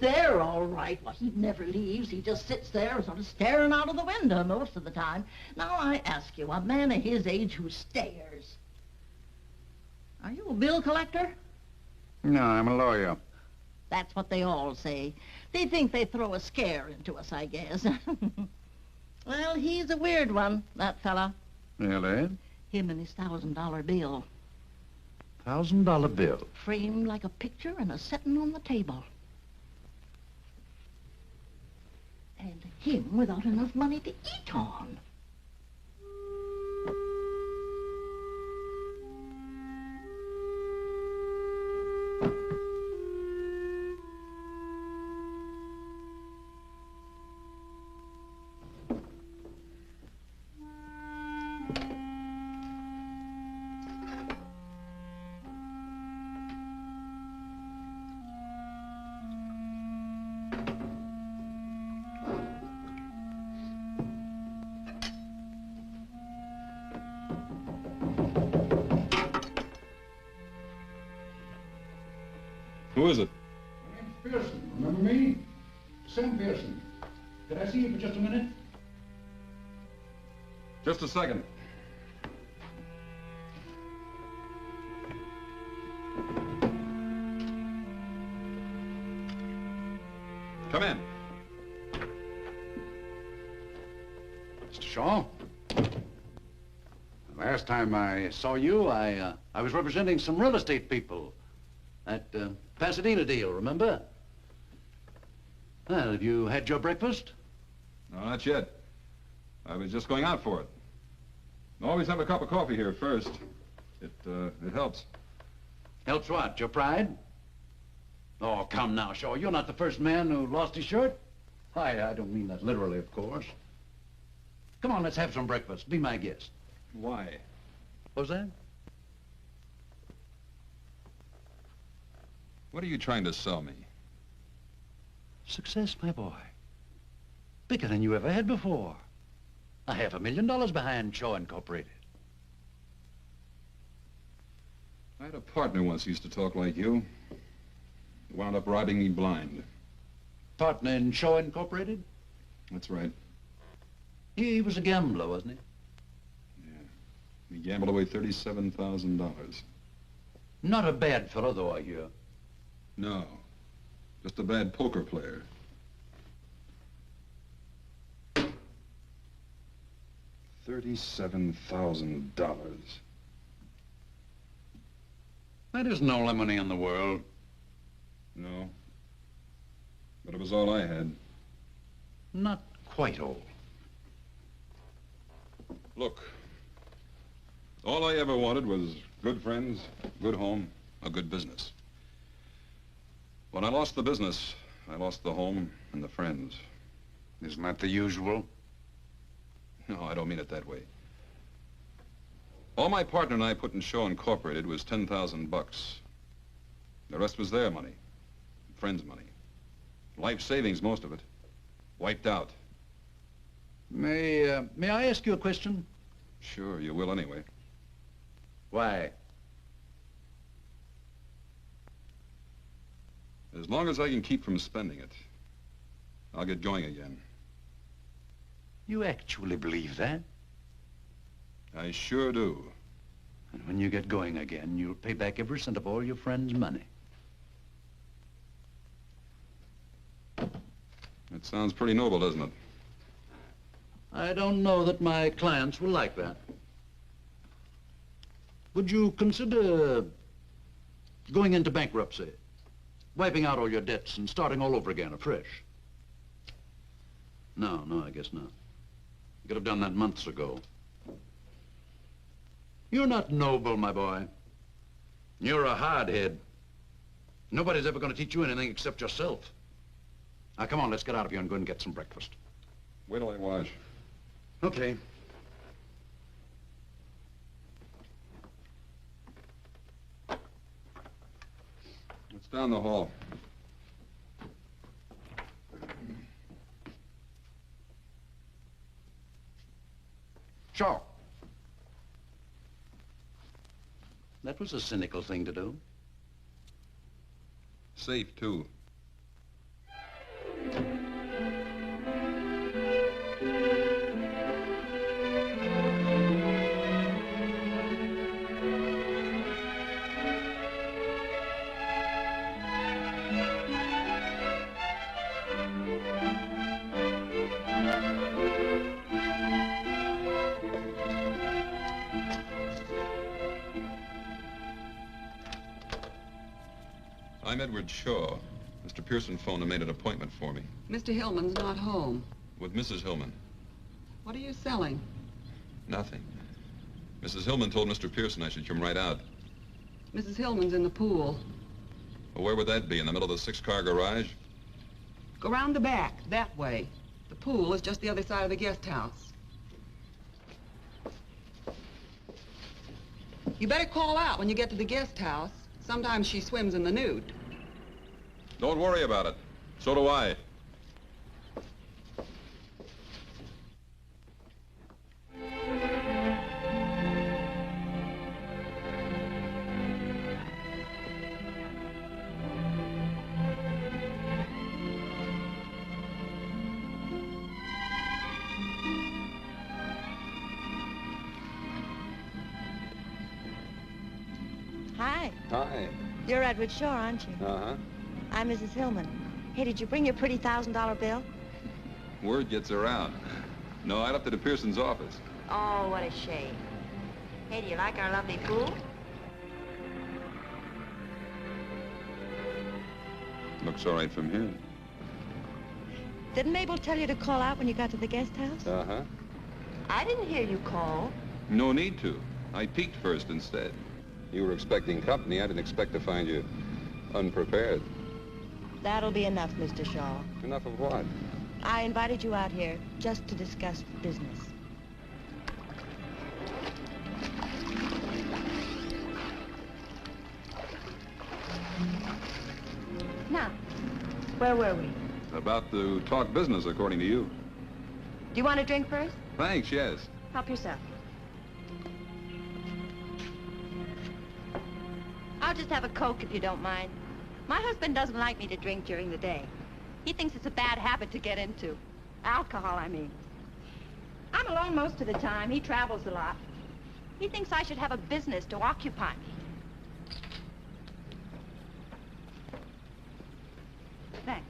There, all right. Well, he never leaves. He just sits there sort of staring out of the window most of the time. Now, I ask you, a man of his age who stares. Are you a bill collector? No, I'm a lawyer. That's what they all say. They think they throw a scare into us, I guess. Well, he's a weird one, that fella. Really? Him and his $1,000 bill. $1,000 bill? Framed like a picture and a setting on the table. And him without enough money to eat on. Who is it? My name's Pearson. Remember me? Sam Pearson. Could I see you for just a minute? Just a second. Come in. Mr. Shaw? The last time I saw you, I was representing some real estate people. That Pasadena deal, remember? Well, have you had your breakfast? No, not yet. I was just going out for it. Always have a cup of coffee here first. It helps. Helps what? Your pride? Oh, come now, Shaw. You're not the first man who lost his shirt. I don't mean that literally, of course. Come on, let's have some breakfast. Be my guest. Why? What's that? What are you trying to sell me? Success, my boy. Bigger than you ever had before. $500,000 behind Shaw Incorporated. I had a partner once who used to talk like you. He wound up robbing me blind. Partner in Shaw Incorporated? That's right. He was a gambler, wasn't he? Yeah. He gambled away $37,000. Not a bad fellow, though, I hear. No. Just a bad poker player. $37,000. That isn't all the money in the world. No. But it was all I had. Not quite all. Look. All I ever wanted was good friends, good home, a good business. When I lost the business, I lost the home and the friends. Isn't that the usual? No, I don't mean it that way. All my partner and I put in Shaw Incorporated was 10,000 bucks. The rest was their money, friends' money. Life savings, most of it. Wiped out. May I ask you a question? Sure, you will anyway. Why? As long as I can keep from spending it, I'll get going again. You actually believe that? I sure do. And when you get going again, you'll pay back every cent of all your friends' money. It sounds pretty noble, doesn't it? I don't know that my clients will like that. Would you consider going into bankruptcy, wiping out all your debts and starting all over again afresh? No, I guess not. You could have done that months ago. You're not noble, my boy. You're a hardhead. Nobody's ever going to teach you anything except yourself. Now, come on, let's get out of here and go and get some breakfast. Wait till I wash. Okay. It's down the hall. Sure. That was a cynical thing to do. Safe, too. I'm Edward Shaw. Mr. Pearson phoned and made an appointment for me. Mr. Hillman's not home. With Mrs. Hillman. What are you selling? Nothing. Mrs. Hillman told Mr. Pearson I should come right out. Mrs. Hillman's in the pool. Well, where would that be? In the middle of the 6-car garage? Go round the back, that way. The pool is just the other side of the guest house. You better call out when you get to the guest house. Sometimes she swims in the nude. Don't worry about it. So do I. Hi. Hi. You're Edward Shaw, aren't you? Uh-huh. I'm Mrs. Hillman. Hey, did you bring your pretty $1,000 bill? Word gets around. No, I left it at Pearson's office. Oh, what a shame. Hey, do you like our lovely pool? Looks all right from here. Didn't Mabel tell you to call out when you got to the guest house? Uh-huh. I didn't hear you call. No need to. I peeked first instead. You were expecting company. I didn't expect to find you unprepared. That'll be enough, Mr. Shaw. Enough of what? I invited you out here just to discuss business. Now, where were we? About to talk business, according to you. Do you want a drink first? Thanks, yes. Help yourself. I'll just have a Coke if you don't mind. My husband doesn't like me to drink during the day. He thinks it's a bad habit to get into. Alcohol, I mean. I'm alone most of the time. He travels a lot. He thinks I should have a business to occupy me. Thanks.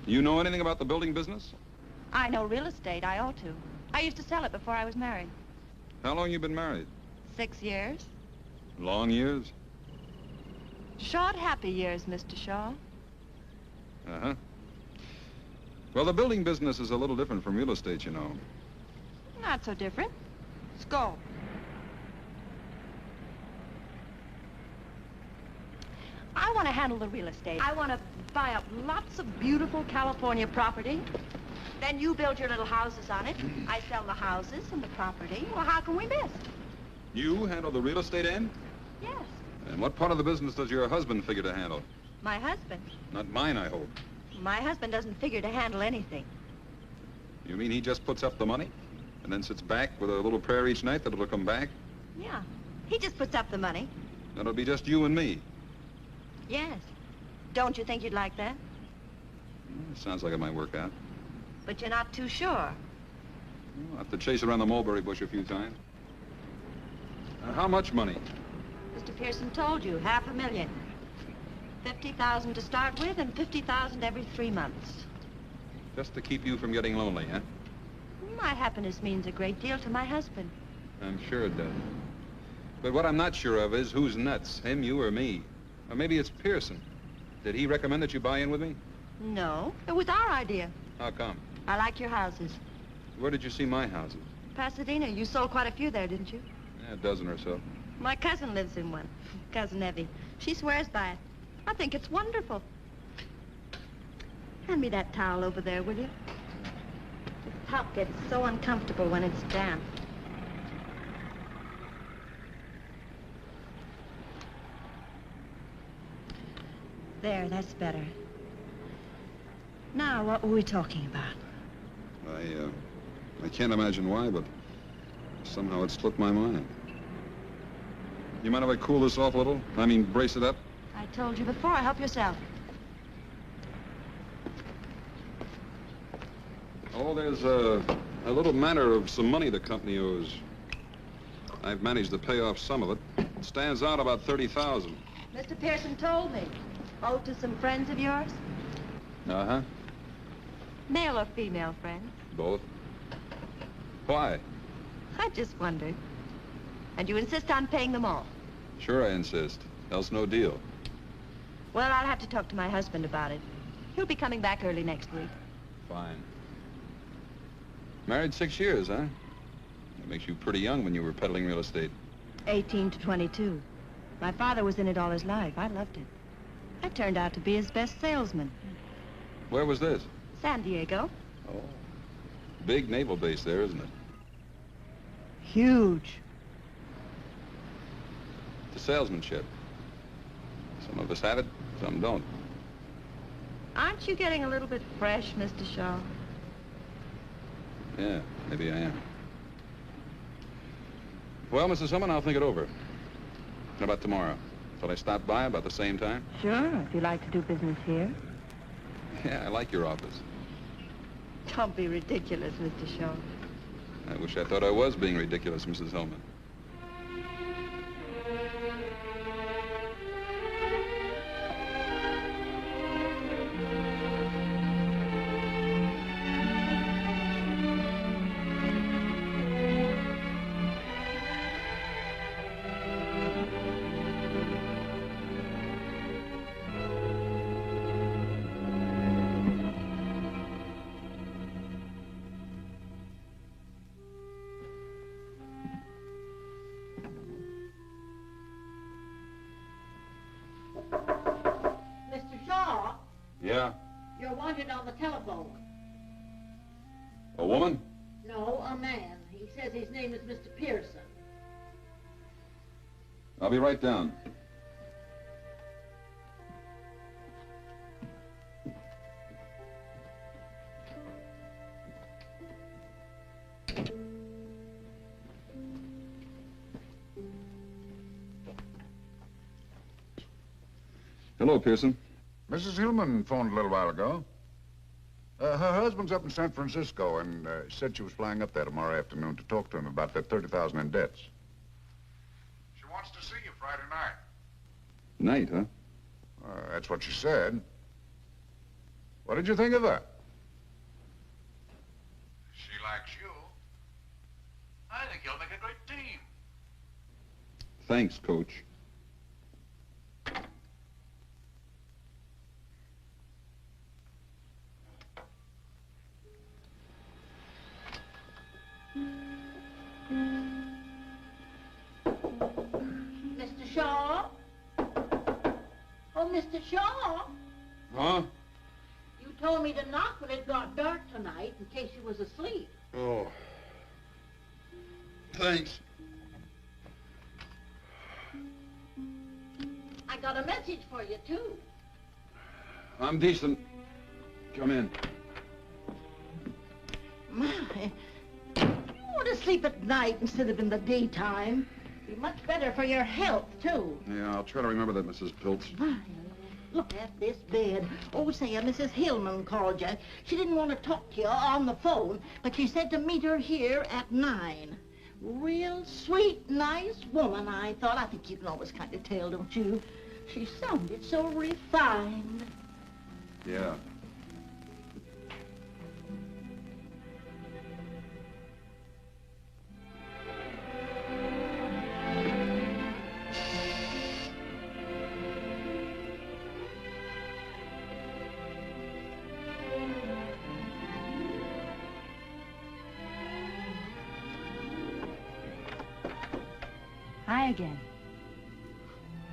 You know anything about the building business? I know real estate. I ought to. I used to sell it before I was married. How long you been married? 6 years. Long years? Short, happy years, Mr. Shaw. Uh-huh. Well, the building business is a little different from real estate, you know. Not so different. Skull. I want to handle the real estate. I want to buy up lots of beautiful California property. Then you build your little houses on it. I sell the houses and the property. Well, how can we miss? You handle the real estate end? Yes. And what part of the business does your husband figure to handle? My husband. Not mine, I hope. My husband doesn't figure to handle anything. You mean he just puts up the money and then sits back with a little prayer each night that it'll come back? Yeah. He just puts up the money. That'll be just you and me. Yes. Don't you think you'd like that? Sounds like it might work out. But you're not too sure. I'll have to chase around the mulberry bush a few times. How much money? Mr. Pearson told you, $500,000. 50,000 to start with and 50,000 every 3 months. Just to keep you from getting lonely, huh? My happiness means a great deal to my husband. I'm sure it does. But what I'm not sure of is who's nuts, him, you, or me. Or maybe it's Pearson. Did he recommend that you buy in with me? No, it was our idea. How come? I like your houses. Where did you see my houses? Pasadena, you sold quite a few there, didn't you? Yeah, a dozen or so. My cousin lives in one. Cousin Evie. She swears by it. I think it's wonderful. Hand me that towel over there, will you? The top gets so uncomfortable when it's damp. There, that's better. Now, what were we talking about? I can't imagine why, but somehow it slipped my mind. You mind if I cool this off a little? I mean, brace it up? I told you before, help yourself. Oh, there's a little matter of some money the company owes. I've managed to pay off some of it. It stands out about 30,000. Mr. Pearson told me. Owed to some friends of yours? Uh-huh. Male or female friends? Both. Why? I just wondered. And you insist on paying them all? Sure I insist. Else no deal. Well, I'll have to talk to my husband about it. He'll be coming back early next week. Fine. Married 6 years, huh? That makes you pretty young when you were peddling real estate. 18 to 22. My father was in it all his life. I loved it. I turned out to be his best salesman. Where was this? San Diego. Oh. Big naval base there, isn't it? Huge. The salesmanship. Some of us have it, some don't. Aren't you getting a little bit fresh, Mr. Shaw? Yeah, maybe I am. Well, Mrs. Hillman, I'll think it over. How about tomorrow? Shall I stop by about the same time? Sure, if you like to do business here. Yeah, I like your office. Don't be ridiculous, Mr. Shaw. I wish I thought I was being ridiculous, Mrs. Hillman. Mr. Shaw, Yeah? you're wanted on the telephone. A woman? No, a man. He says his name is Mr. Pearson. I'll be right down. Hello, Pearson. Mrs. Hillman phoned a little while ago. Her husband's up in San Francisco and said she was flying up there tomorrow afternoon to talk to him about that 30,000 in debts. She wants to see you Friday night. Night, huh? That's what she said. What did you think of her? She likes you. I think you'll make a great team. Thanks, Coach. Mr. Shaw? Oh, Mr. Shaw? Huh? You told me to knock when it got dark tonight in case you was asleep. Oh. Thanks. got a message for you, too. I'm decent. Come in. My, you want to sleep at night instead of in the daytime. Be much better for your health, too. Yeah, I'll try to remember that, Mrs. Pilts. My, look at this bed. Oh, say, Mrs. Hillman called you. She didn't want to talk to you on the phone, but she said to meet her here at 9. Real sweet, nice woman, I thought. I think you can always kind of tell, don't you? She sounded so refined. Yeah. Hi again.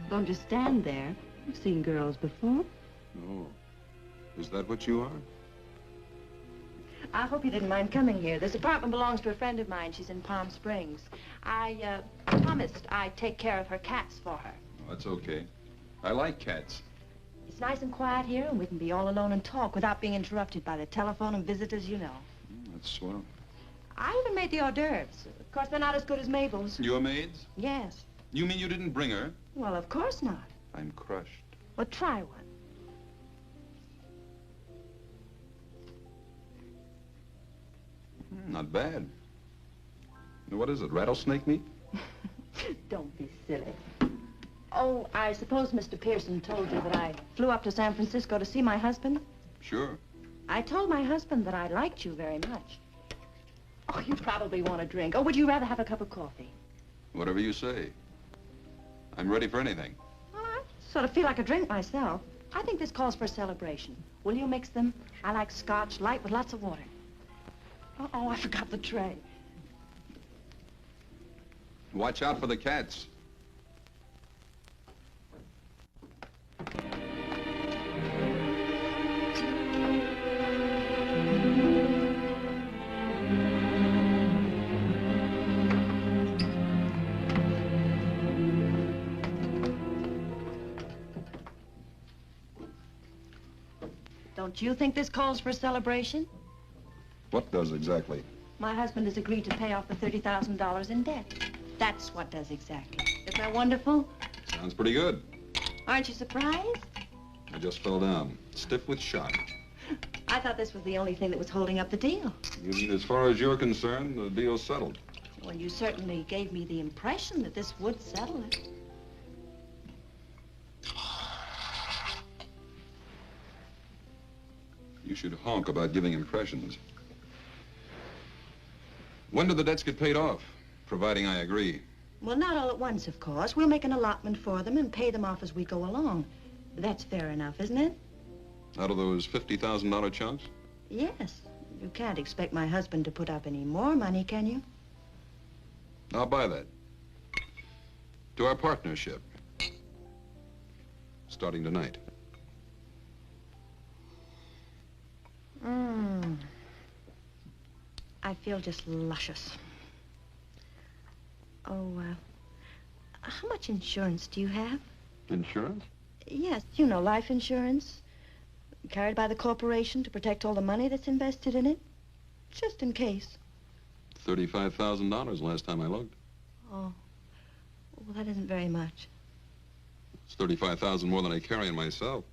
Don't just stand there. You've seen girls before. Oh. Is that what you are? I hope you didn't mind coming here. This apartment belongs to a friend of mine. She's in Palm Springs. I promised I'd take care of her cats for her. Oh, that's okay. I like cats. It's nice and quiet here, and we can be all alone and talk without being interrupted by the telephone and visitors, you know. That's swell. I even made the hors d'oeuvres. Of course, they're not as good as Mabel's. Your maids? Yes. You mean you didn't bring her? Well, of course not. I'm crushed. Well, try one. Not bad. What is it, rattlesnake meat? Don't be silly. Oh, I suppose Mr. Pearson told you that I flew up to San Francisco to see my husband? Sure. I told my husband that I liked you very much. Oh, you probably want a drink. Or would you rather have a cup of coffee? Whatever you say. I'm ready for anything. Well, I sort of feel like a drink myself. I think this calls for a celebration. Will you mix them? I like scotch, light with lots of water. Uh-oh, I forgot the tray. Watch out for the cats. Don't you think this calls for a celebration? What does exactly? My husband has agreed to pay off the $30,000 in debt. That's what does exactly. Isn't that wonderful? Sounds pretty good. Aren't you surprised? I just fell down, stiff with shock. I thought this was the only thing that was holding up the deal. You mean as far as you're concerned, the deal's settled? Well, you certainly gave me the impression that this would settle it. You should honk about giving impressions. When do the debts get paid off, providing I agree? Well, not all at once, of course. We'll make an allotment for them and pay them off as we go along. That's fair enough, isn't it? Out of those $50,000 chunks? Yes. You can't expect my husband to put up any more money, can you? I'll buy that. To our partnership. Starting tonight. I feel just luscious. Oh, how much insurance do you have? Insurance? Yes, you know, life insurance. Carried by the corporation to protect all the money that's invested in it. Just in case. $35,000 last time I looked. Oh, well, that isn't very much. It's $35,000 more than I carry in myself.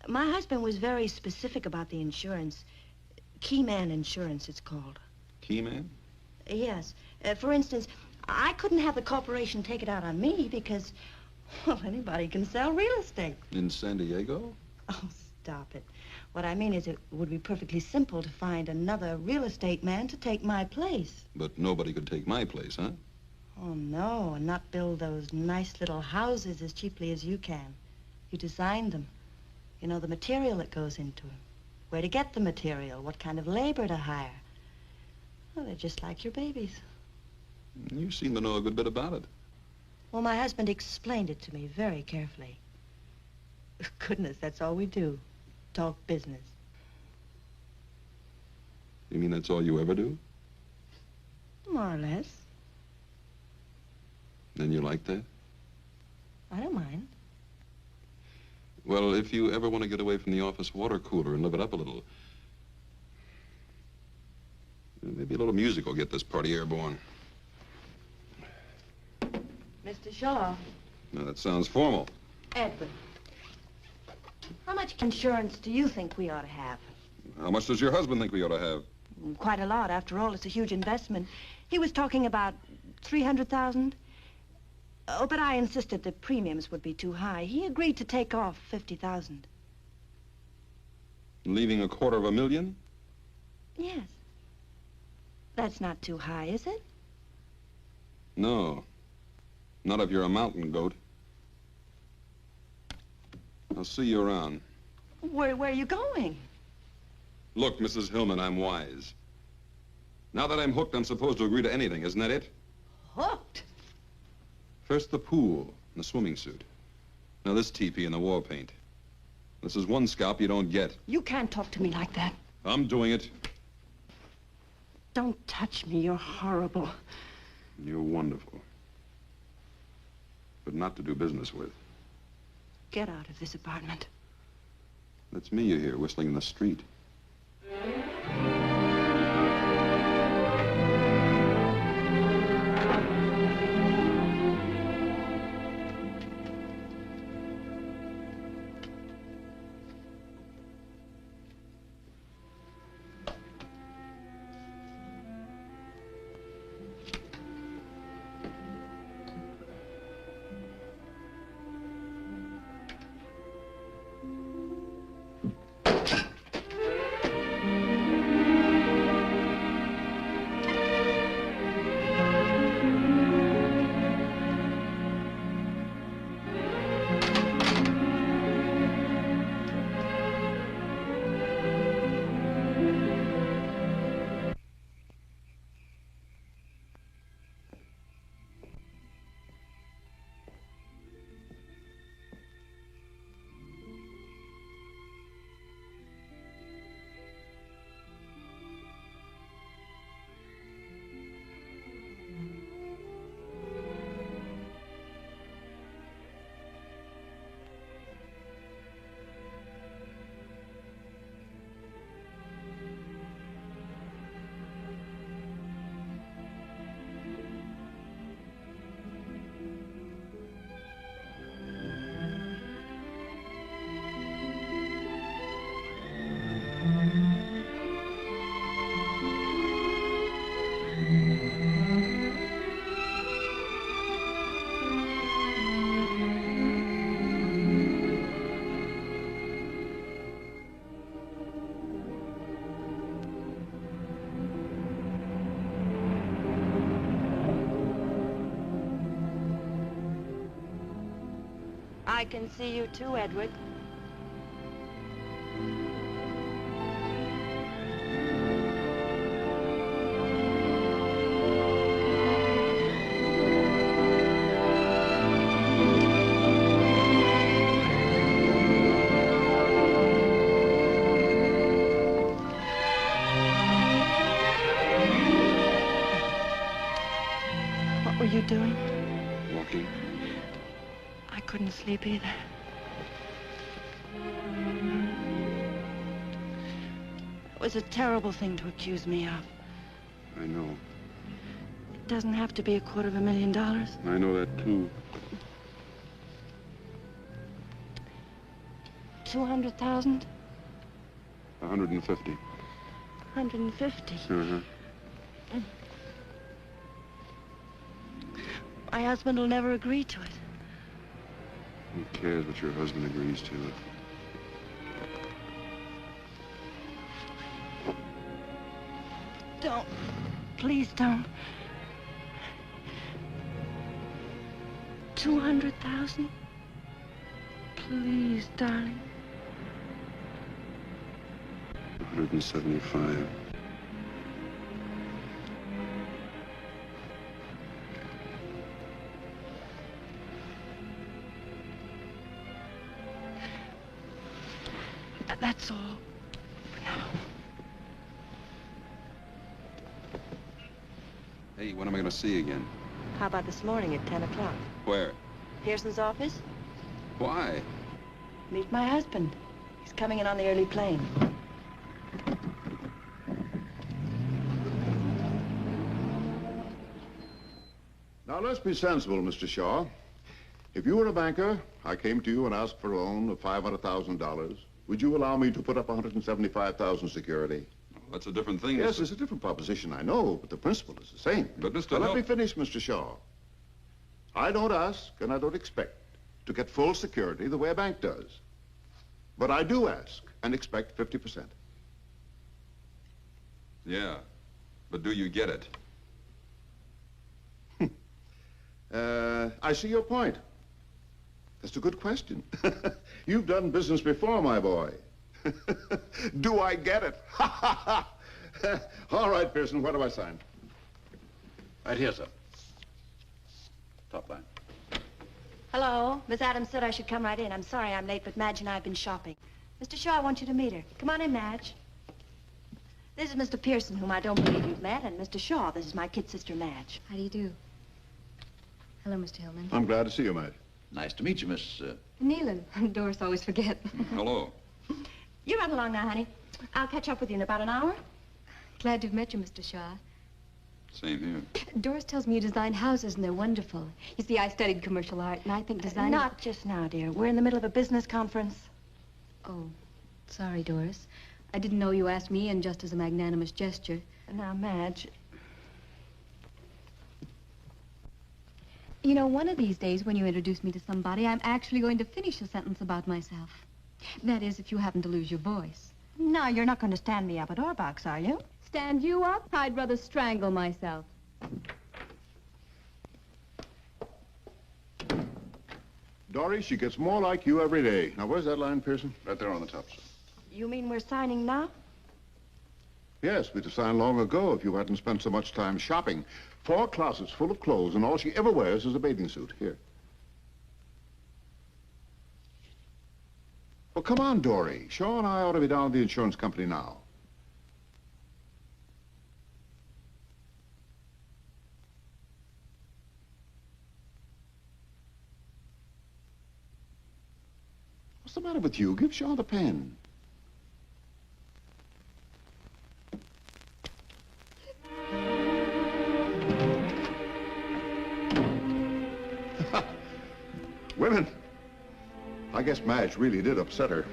My husband was very specific about the insurance. Key man insurance, it's called. Key man? Yes. For instance, I couldn't have the corporation take it out on me because, well, anybody can sell real estate. In San Diego? Oh, stop it. What I mean is it would be perfectly simple to find another real estate man to take my place. But nobody could take my place, huh? Oh, no, and not build those nice little houses as cheaply as you can. You designed them. You know the material that goes into them. Where to get the material, what kind of labor to hire. Well, they're just like your babies. You seem to know a good bit about it. Well, my husband explained it to me very carefully. Goodness, that's all we do. Talk business. You mean that's all you ever do? More or less. Then you like that? I don't mind. Well, if you ever want to get away from the office water cooler and live it up a little, maybe a little music will get this party airborne. Mr. Shaw. Now, that sounds formal. Edward. How much insurance do you think we ought to have? How much does your husband think we ought to have? Quite a lot. After all, it's a huge investment. He was talking about 300,000. Oh, but I insisted the premiums would be too high. He agreed to take off 50,000. Leaving $250,000? Yes. That's not too high, is it? No. Not if you're a mountain goat. I'll see you around. Where are you going? Look, Mrs. Hillman, I'm wise. Now that I'm hooked, I'm supposed to agree to anything, isn't that it? Hooked? First the pool and the swimming suit. Now this teepee and the war paint. This is one scalp you don't get. You can't talk to me like that. I'm doing it. Don't touch me. You're horrible. You're wonderful. But not to do business with. Get out of this apartment. That's me you hear whistling in the street. I can see you too, Edward. What were you doing? Walking. I couldn't sleep either. It was a terrible thing to accuse me of. I know. It doesn't have to be $250,000. I know that, too. 200,000? 150. 150. Uh-huh. My husband will never agree to it. Who cares what your husband agrees to? Don't. Please don't. 200,000? Please, darling. 175. That's all. For now. Hey, when am I going to see you again? How about this morning at 10 o'clock? Where? Pearson's office? Why? Meet my husband. He's coming in on the early plane. Now, let's be sensible, Mr. Shaw. If you were a banker, I came to you and asked for a loan of $500,000, would you allow me to put up $175,000 security? That's a different thing. Yes, it's a different proposition, I know, but the principle is the same. But, Mr. Now, let me finish, Mr. Shaw. I don't ask and I don't expect to get full security the way a bank does. But I do ask and expect 50%. Yeah, but do you get it? I see your point. That's a good question. You've done business before, my boy. Do I get it? All right, Pearson, where do I sign? Right here, sir. Top line. Hello. Miss Adams said I should come right in. I'm sorry I'm late, but Madge and I have been shopping. Mr. Shaw, I want you to meet her. Come on in, Madge. This is Mr. Pearson, whom I don't believe you've met, and Mr. Shaw, this is my kid sister, Madge. How do you do? Hello, Mr. Hillman. I'm glad to see you, Madge. Nice to meet you, Miss... Nealon. Doris always forget. Hello. You run along now, honey. I'll catch up with you in about an hour. Glad to have met you, Mr. Shaw. Same here. Doris tells me you design houses, and they're wonderful. You see, I studied commercial art, and I think design... Not just now, dear. We're in the middle of a business conference. Oh, sorry, Doris. I didn't know you asked me in just as a magnanimous gesture. Now, Madge... You know, one of these days when you introduce me to somebody, I'm actually going to finish a sentence about myself. That is, if you happen to lose your voice. Now, you're not going to stand me up at Orbach's, are you? Stand you up? I'd rather strangle myself. Dory, she gets more like you every day. Now, where's that line, Pearson? Right there on the top, sir. You mean we're signing now? Yes, we'd have signed long ago if you hadn't spent so much time shopping. 4 closets full of clothes, and all she ever wears is a bathing suit. Here. Well, come on, Dory. Shaw and I ought to be down at the insurance company now. What's the matter with you? Give Shaw the pen. Women. I guess Madge really did upset her.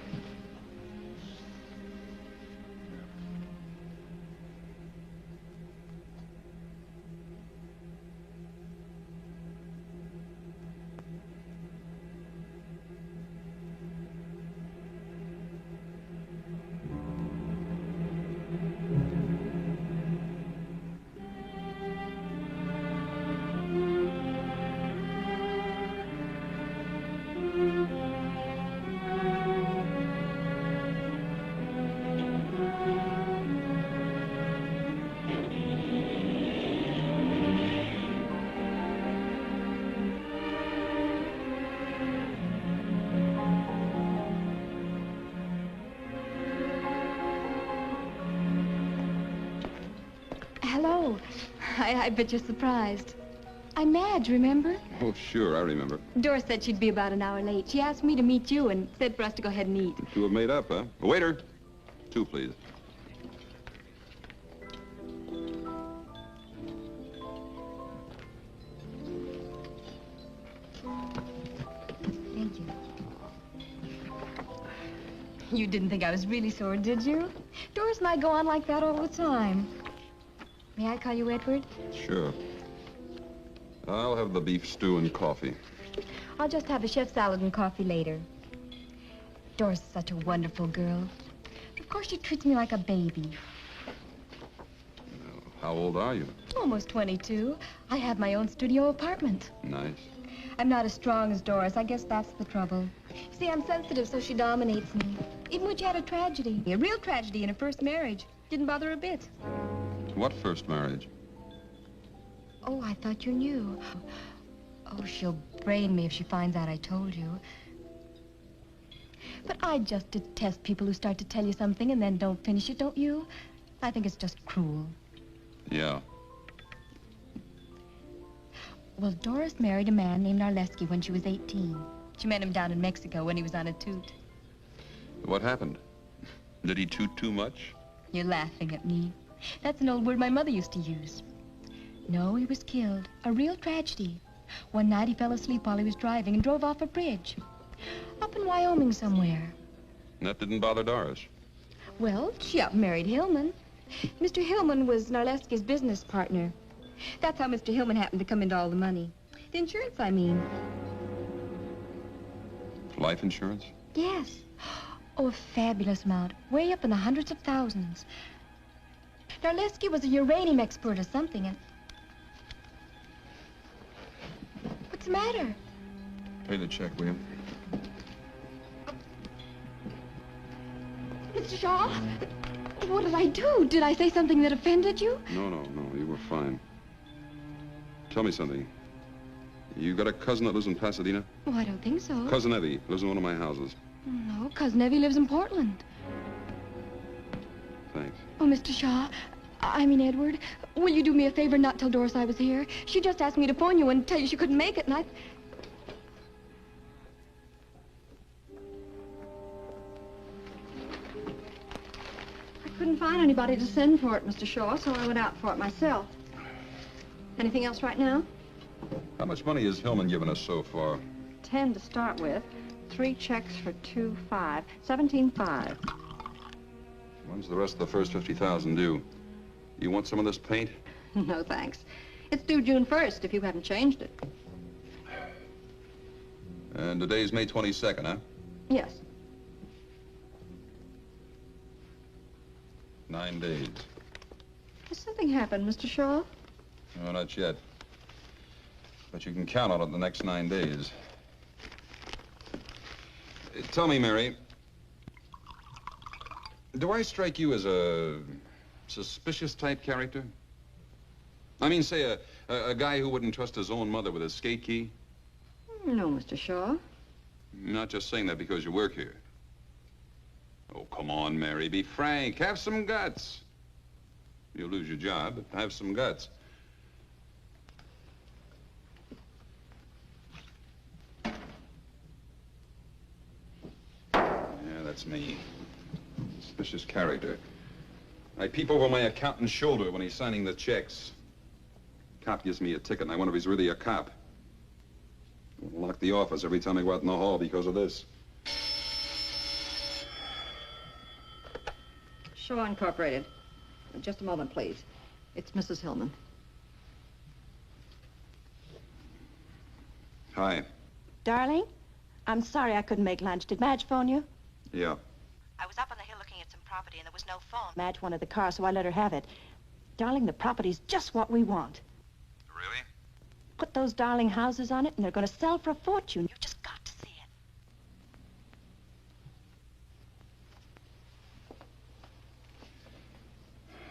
Hello. I bet you're surprised. I'm Madge, remember? Oh, sure, I remember. Doris said she'd be about an hour late. She asked me to meet you and said for us to go ahead and eat. You two have made up, huh? Waiter. 2, please. Thank you. You didn't think I was really sore, did you? Doris and I go on like that all the time. May I call you Edward? Sure. I'll have the beef stew and coffee. I'll just have a chef salad and coffee later. Doris is such a wonderful girl. Of course, she treats me like a baby. Well, how old are you? Almost 22. I have my own studio apartment. Nice. I'm not as strong as Doris. I guess that's the trouble. See, I'm sensitive, so she dominates me. Even when she had a tragedy, a real tragedy in her first marriage, didn't bother her a bit. What first marriage? Oh, I thought you knew. Oh, she'll brain me if she finds out I told you. But I just detest people who start to tell you something and then don't finish it, don't you? I think it's just cruel. Yeah. Well, Doris married a man named Arleski when she was 18. She met him down in Mexico when he was on a toot. What happened? Did he toot too much? You're laughing at me. That's an old word my mother used to use. No, he was killed. A real tragedy. One night he fell asleep while he was driving and drove off a bridge. Up in Wyoming somewhere. And that didn't bother Doris. Well, she up and married Hillman. Mr. Hillman was Narleski's business partner. That's how Mr. Hillman happened to come into all the money. The insurance, I mean. Life insurance? Yes. Oh, a fabulous amount. Way up in the hundreds of thousands. Narleski was a uranium expert or something, and... What's the matter? Pay the check, will you? Mr. Shaw, what did I do? Did I say something that offended you? No, you were fine. Tell me something. You got a cousin that lives in Pasadena? Oh, I don't think so. Cousin Evie lives in one of my houses. No, Cousin Evie lives in Portland. Thanks. Oh, Mr. Shaw, I mean Edward, will you do me a favor and not tell Doris I was here? She just asked me to phone you and tell you she couldn't make it, and I couldn't find anybody to send for it, Mr. Shaw, so I went out for it myself. Anything else right now? How much money has Hillman given us so far? 10 to start with. 3 checks for 2.5. 17.5. When's the rest of the first 50,000 due? You want some of this paint? No, thanks. It's due June 1st if you haven't changed it. And today's May 22nd, huh? Yes. 9 days. Has something happened, Mr. Shaw? No, not yet. But you can count on it the next 9 days. Tell me, Mary, do I strike you as a suspicious type character? I mean, say, a guy who wouldn't trust his own mother with his skate key? No, Mr. Shaw. I'm not just saying that because you work here. Oh, come on, Mary, be frank. Have some guts. You'll lose your job, but have some guts. Yeah, that's me. Suspicious character. I peep over my accountant's shoulder when he's signing the checks. Cop gives me a ticket, and I wonder if he's really a cop. I'll lock the office every time I go out in the hall because of this. Shaw Incorporated. Just a moment, please. It's Mrs. Hillman. Hi. Darling, I'm sorry I couldn't make lunch. Did Madge phone you? Yeah. I was up on the hill looking at some property, and there was no phone. Madge wanted the car, so I let her have it. Darling, the property's just what we want. Really? Put those darling houses on it, and they're going to sell for a fortune. You just got to see it.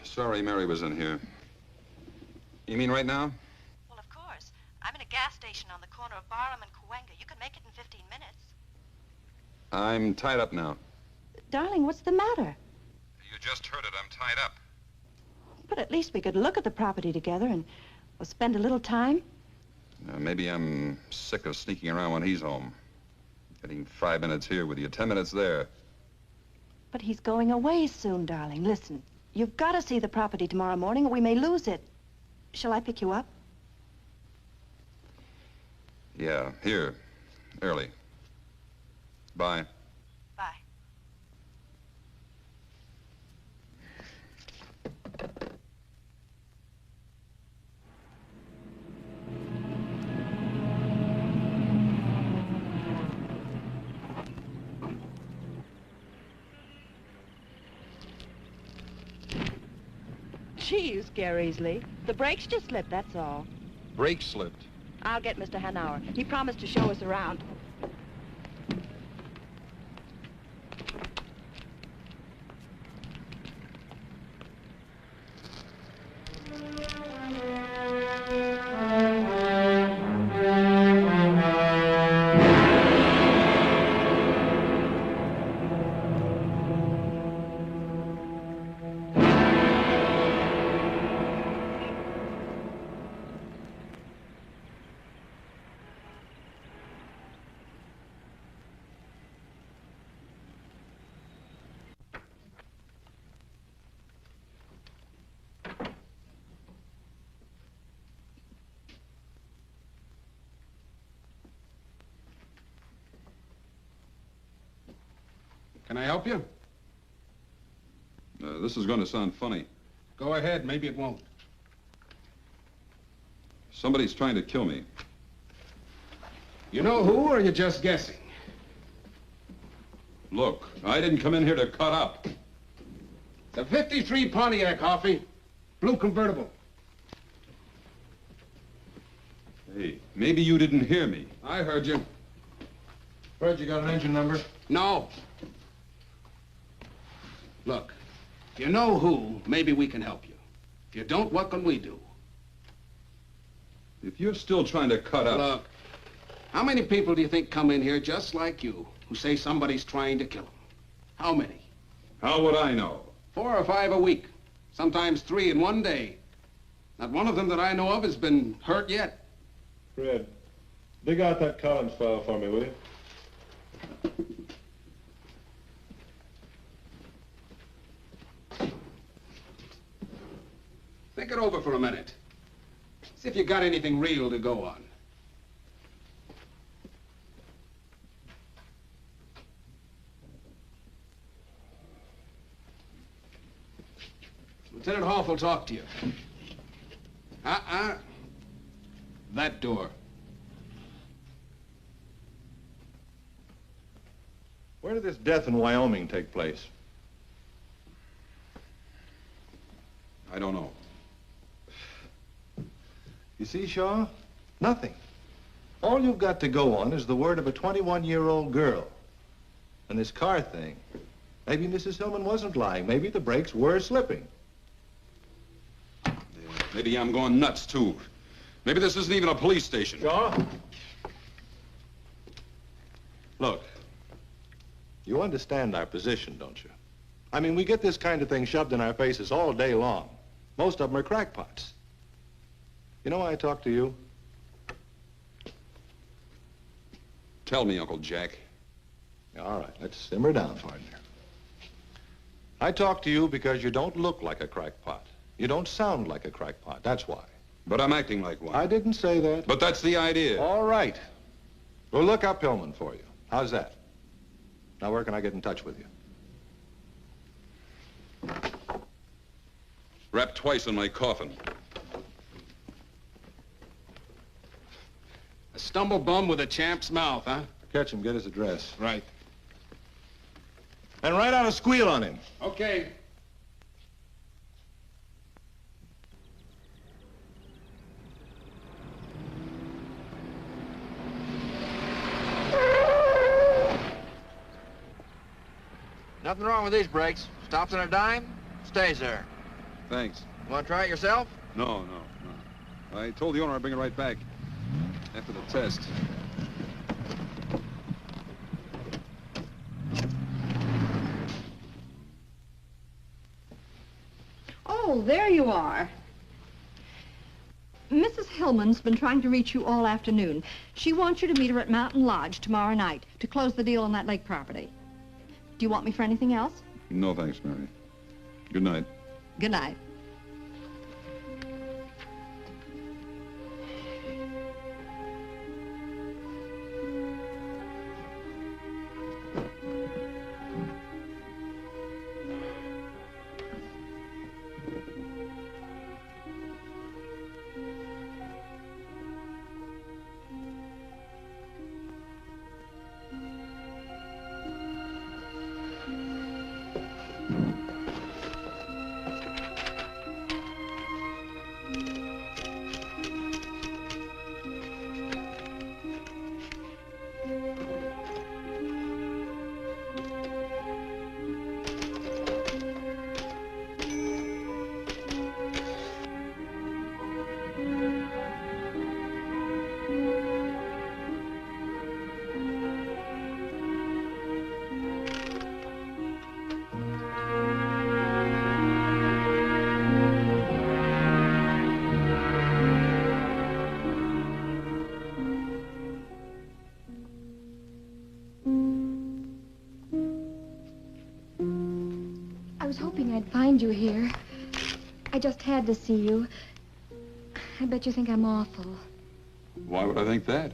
Sorry Mary was in here. You mean right now? Well, of course. I'm in a gas station on the corner of Barham and Cahuenga. You can make it in 15 minutes. I'm tied up now. Darling, what's the matter? You just heard it. I'm tied up. But at least we could look at the property together and we'll spend a little time. Maybe I'm sick of sneaking around when he's home. Getting 5 minutes here with you, 10 minutes there. But he's going away soon, darling. Listen, you've got to see the property tomorrow morning or we may lose it. Shall I pick you up? Yeah, here. Early. Bye. Bye. Gee, you scare easily. The brakes just slipped, that's all. Brake slipped. I'll get Mr. Hanauer. He promised to show us around. Can I help you? This is going to sound funny. Go ahead, maybe it won't. Somebody's trying to kill me. You know who, or are you just guessing? Look, I didn't come in here to cut up. It's a 53 Pontiac, Hoffy. Blue convertible. Hey, maybe you didn't hear me. I heard you. Fred, you got an engine number? No. Look, if you know who, maybe we can help you. If you don't, what can we do? If you're still trying to cut up... Look, how many people do you think come in here just like you who say somebody's trying to kill them? How many? How would I know? 4 or 5 a week. Sometimes 3 in one day. Not one of them that I know of has been hurt yet. Fred, dig out that Collins file for me, will you? Think it over for a minute. See if you got anything real to go on. Lieutenant Hoff will talk to you. That door. Where did this death in Wyoming take place? I don't know. You see, Shaw? Nothing. All you've got to go on is the word of a 21-year-old girl. And this car thing. Maybe Mrs. Hillman wasn't lying. Maybe the brakes were slipping. Yeah, maybe I'm going nuts, too. Maybe this isn't even a police station. Shaw? Look, you understand our position, don't you? I mean, we get this kind of thing shoved in our faces all day long. Most of them are crackpots. You know why I talk to you? Tell me, Uncle Jack. All right, let's simmer down, partner. I talk to you because you don't look like a crackpot. You don't sound like a crackpot, that's why. But I'm acting like one. I didn't say that. But that's the idea. All right. We'll look up Hillman for you. How's that? Now, where can I get in touch with you? Wrapped twice in my coffin. A stumble bum with a champ's mouth, huh? Catch him, get his address. Right. And write out a squeal on him. Okay. Nothing wrong with these brakes. Stops on a dime, stays there. Thanks. Want to try it yourself? No. I told the owner I'd bring it right back after the test. Oh, there you are. Mrs. Hillman's been trying to reach you all afternoon. She wants you to meet her at Mountain Lodge tomorrow night to close the deal on that lake property. Do you want me for anything else? No, thanks, Mary. Good night. Good night. I was hoping I'd find you here. I just had to see you. I bet you think I'm awful. Why would I think that?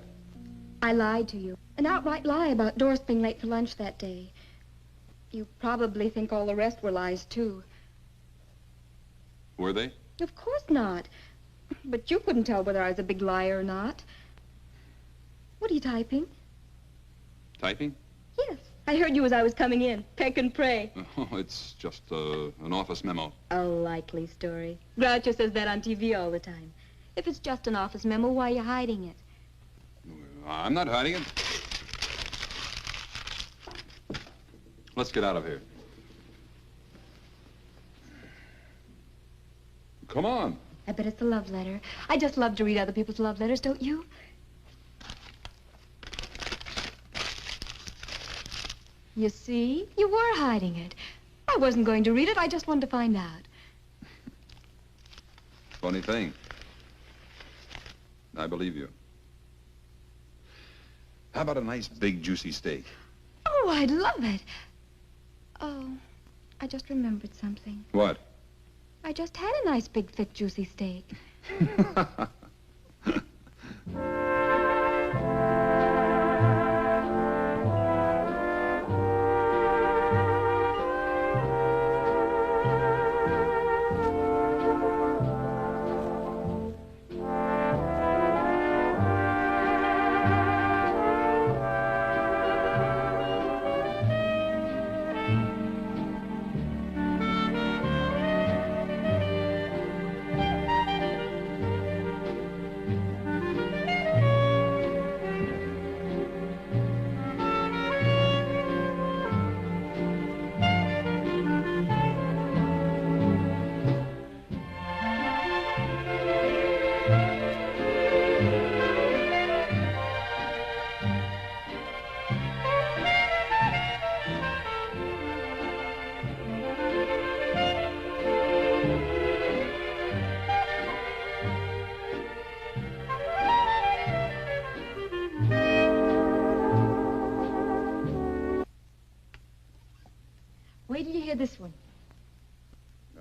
I lied to you. An outright lie about Doris being late for lunch that day. You probably think all the rest were lies, too. Were they? Of course not. But you couldn't tell whether I was a big liar or not. What are you typing? Typing? Yes. I heard you as I was coming in. Peck and pray. Oh, it's just an office memo. A likely story. Groucho says that on TV all the time. If it's just an office memo, why are you hiding it? I'm not hiding it. Let's get out of here. Come on. I bet it's a love letter. I just love to read other people's love letters, don't you? You see? You were hiding it. I wasn't going to read it. I just wanted to find out. Funny thing. I believe you. How about a nice, big, juicy steak? Oh, I'd love it. Oh, I just remembered something. What? I just had a nice, big, thick, juicy steak. Wait till you hear this one.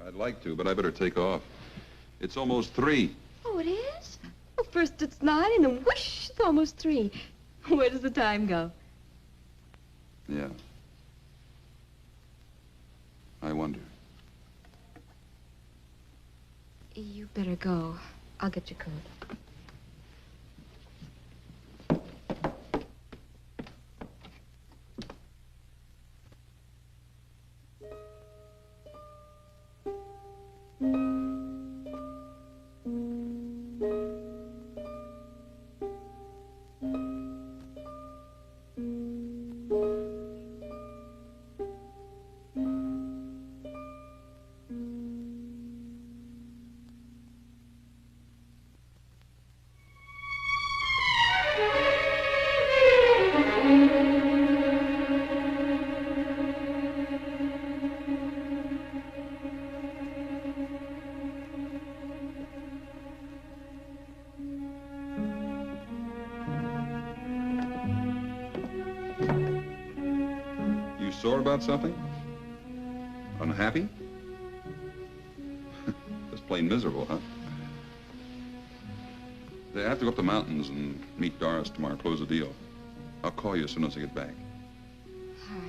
I'd like to, but I better take off. It's almost 3. Oh, it is? Well, first it's 9, and then whoosh, it's almost 3. Where does the time go? Yeah. I wonder. You better go. I'll get your coat. Sore about something? Unhappy? Just plain miserable, huh? I have to go up the mountains and meet Doris tomorrow, close the deal. I'll call you as soon as I get back. All right.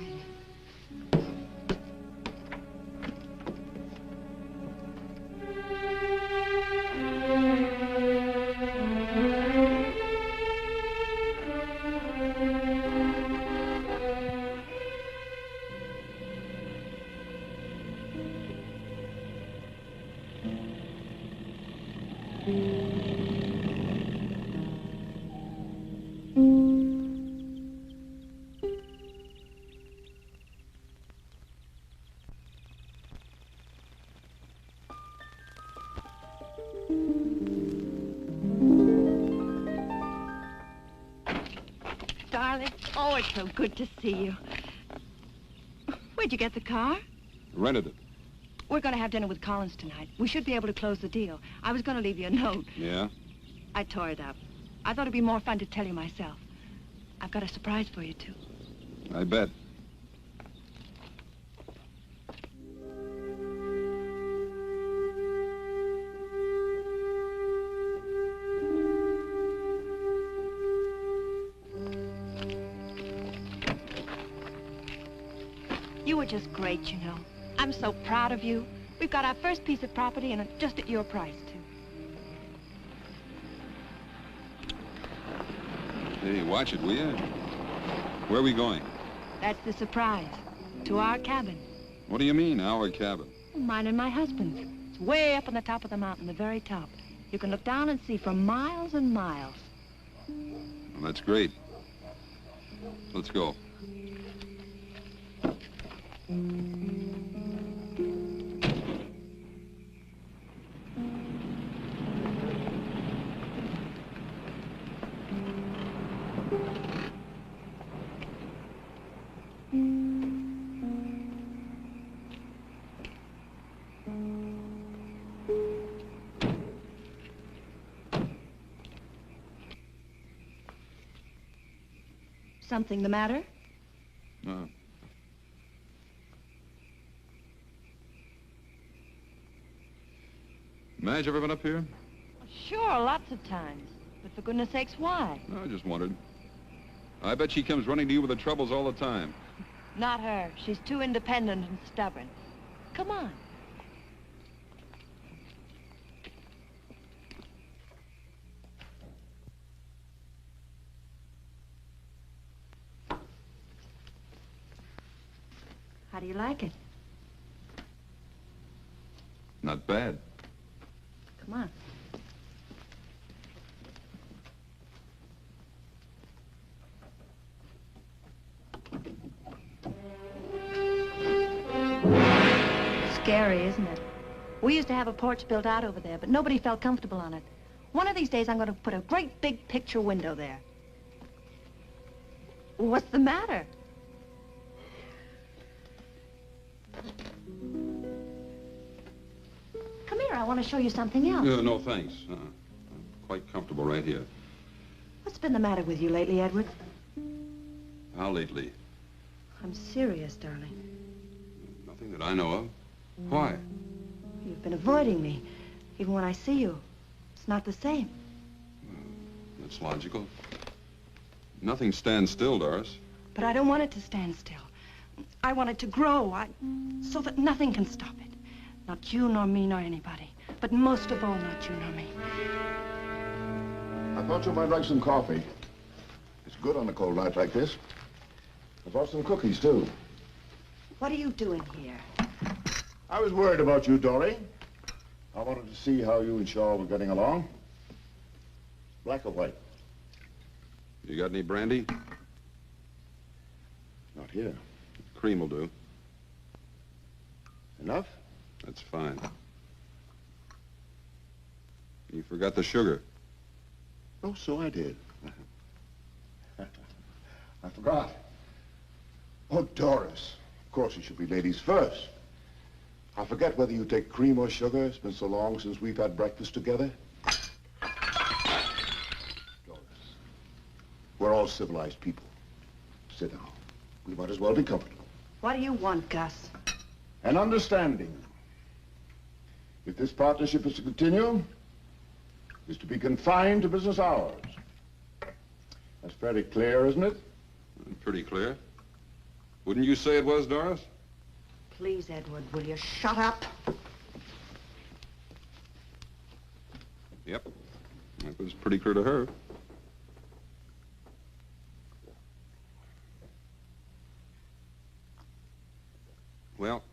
Darling, oh, it's so good to see you. Where'd you get the car? Rented it. We're going to have dinner with Collins tonight. We should be able to close the deal. I was going to leave you a note. Yeah? I tore it up. I thought it'd be more fun to tell you myself. I've got a surprise for you, too. I bet. You were just great, you know. I'm so proud of you. We've got our first piece of property, and it's just at your price, too. Hey, watch it, will you? Where are we going? That's the surprise. To our cabin. What do you mean, our cabin? Mine and my husband's. It's way up on the top of the mountain, the very top. You can look down and see for miles and miles. Well, that's great. Let's go. Something the matter? No. Madge ever been up here? Sure, lots of times. But for goodness sakes, why? No, I just wondered. I bet she comes running to you with the troubles all the time. Not her. She's too independent and stubborn. Come on. How do you like it? Not bad. Come on. Scary, isn't it? We used to have a porch built out over there, but nobody felt comfortable on it. One of these days, I'm going to put a great big picture window there. What's the matter? Come here, I want to show you something else. No, thanks. I'm quite comfortable right here. What's been the matter with you lately, Edward? How lately? I'm serious, darling. Nothing that I know of. Why? You've been avoiding me, even when I see you. It's not the same. That's logical. Nothing stands still, Doris. But I don't want it to stand still. I want it to grow, so that nothing can stop it. Not you, nor me, nor anybody. But most of all, not you, nor me. I thought you might like some coffee. It's good on a cold night like this. I brought some cookies, too. What are you doing here? I was worried about you, Dory. I wanted to see how you and Shaw were getting along. Black or white? You got any brandy? Not here. Cream will do. Enough? That's fine. You forgot the sugar. Oh, so I did. I forgot. Oh, Doris. Of course, it should be ladies first. I forget whether you take cream or sugar. It's been so long since we've had breakfast together. Doris, we're all civilized people. Sit down. We might as well be comfortable. What do you want, Gus? An understanding. If this partnership is to continue, it's to be confined to business hours. That's fairly clear, isn't it? Pretty clear. Wouldn't you say it was, Doris? Please, Edward, will you shut up? Yep. That was pretty clear to her. Well,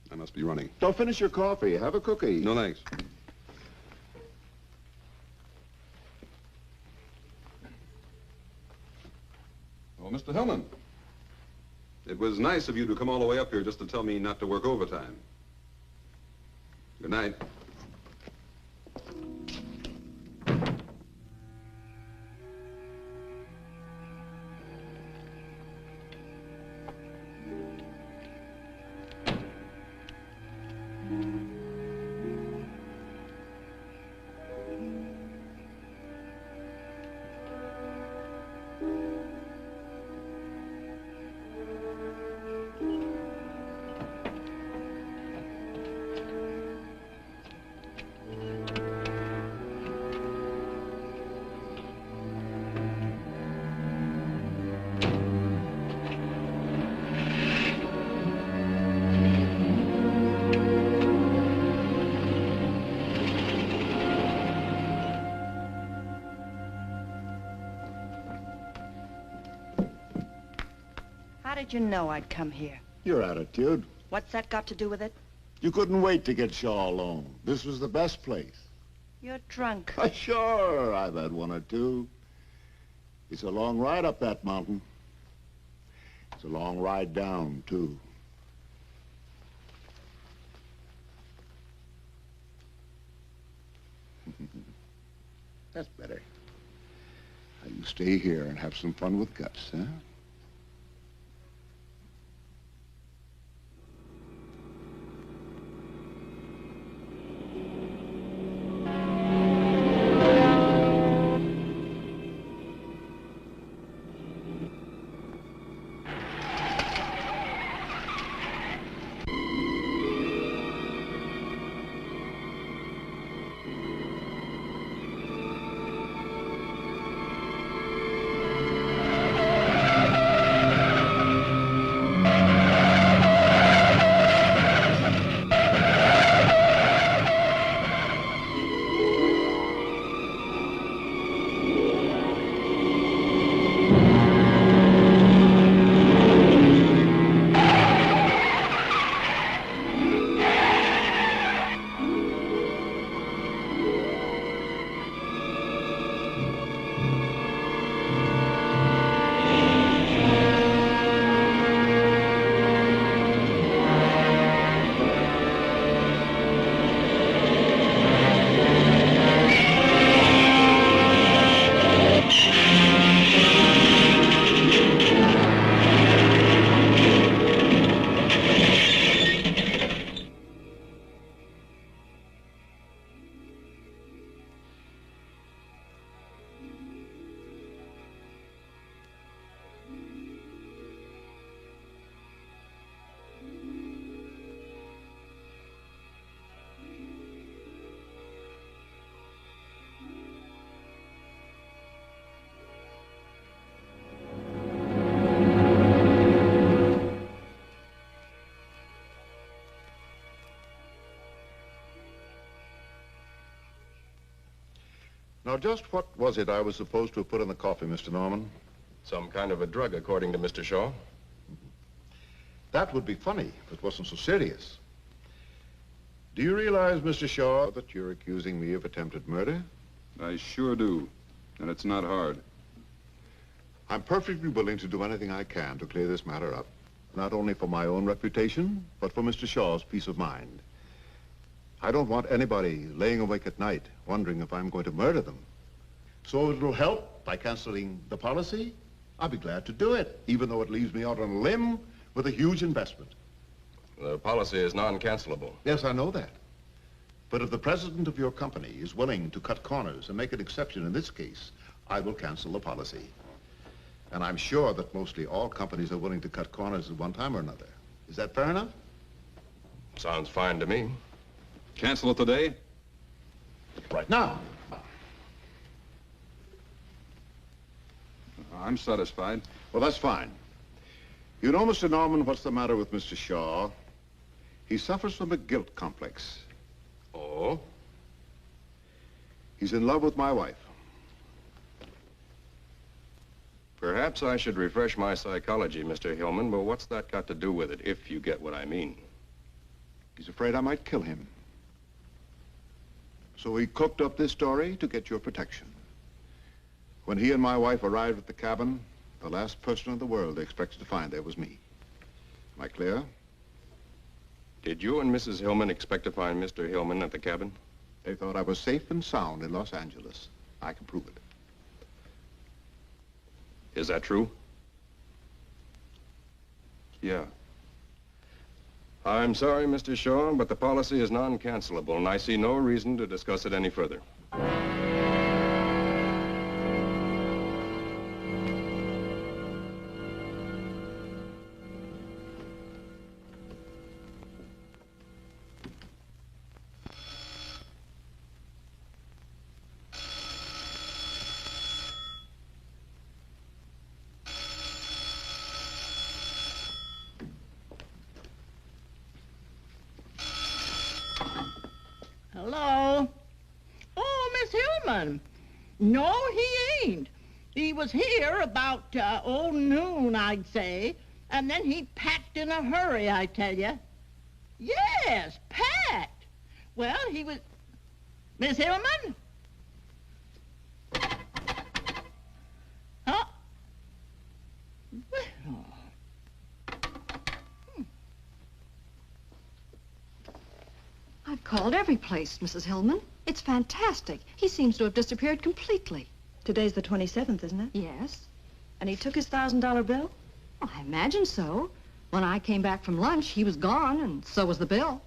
I must be running. Don't finish your coffee. Have a cookie. No, thanks. Oh, Mr. Hillman. It was nice of you to come all the way up here just to tell me not to work overtime. Good night. How did you know I'd come here? Your attitude. What's that got to do with it? You couldn't wait to get Shaw alone. This was the best place. You're drunk. Sure, I've had one or two. It's a long ride up that mountain. It's a long ride down, too. That's better. Now you stay here and have some fun with Gus, huh? Now, just what was it I was supposed to have put in the coffee, Mr. Norman? Some kind of a drug, according to Mr. Shaw. That would be funny if it wasn't so serious. Do you realize, Mr. Shaw, that you're accusing me of attempted murder? I sure do, and it's not hard. I'm perfectly willing to do anything I can to clear this matter up, not only for my own reputation, but for Mr. Shaw's peace of mind. I don't want anybody laying awake at night wondering if I'm going to murder them. So if it'll help by canceling the policy, I'll be glad to do it, even though it leaves me out on a limb with a huge investment. The policy is non-cancelable. Yes, I know that. But if the president of your company is willing to cut corners and make an exception in this case, I will cancel the policy. And I'm sure that mostly all companies are willing to cut corners at one time or another. Is that fair enough? Sounds fine to me. Cancel it today? Right now. I'm satisfied. Well, that's fine. You know, Mr. Norman, what's the matter with Mr. Shaw? He suffers from a guilt complex. Oh? He's in love with my wife. Perhaps I should refresh my psychology, Mr. Hillman, but what's that got to do with it, if you get what I mean? He's afraid I might kill him. So he cooked up this story to get your protection. When he and my wife arrived at the cabin, the last person in the world they expected to find there was me. Am I clear? Did you and Mrs. Hillman expect to find Mr. Hillman at the cabin? They thought I was safe and sound in Los Angeles. I can prove it. Is that true? Yeah. I'm sorry, Mr. Shaw, but the policy is non-cancelable, and I see no reason to discuss it any further. Hello? Oh, Miss Hillman. No, he ain't. He was here about, noon, I'd say. And then he packed in a hurry, I tell you. Yes, packed. Well, he was... Miss Hillman? Huh? Well... I've called every place, Mrs. Hillman. It's fantastic. He seems to have disappeared completely. Today's the 27th, isn't it? Yes. And he took his $1,000 bill? Well, I imagine so. When I came back from lunch, he was gone, and so was the bill.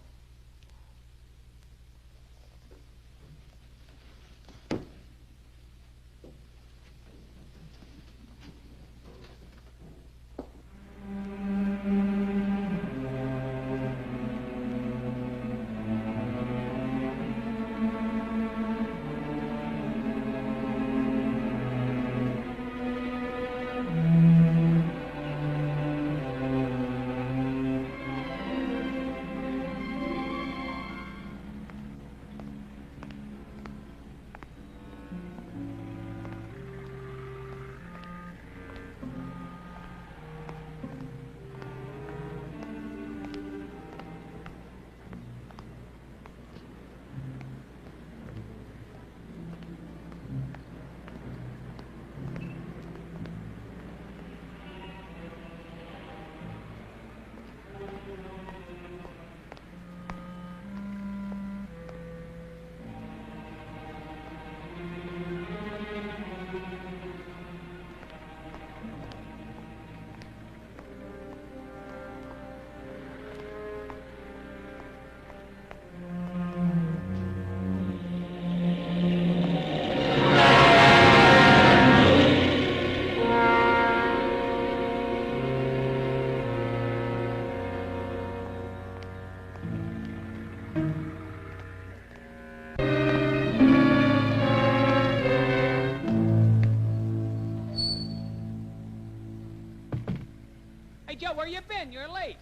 Joe, where you been? You're late.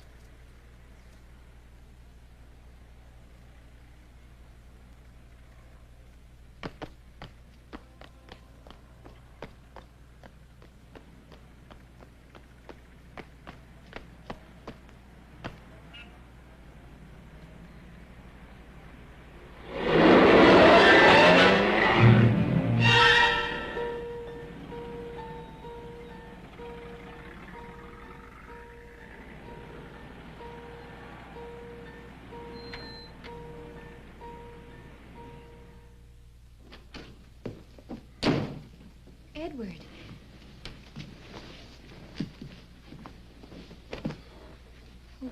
Edward.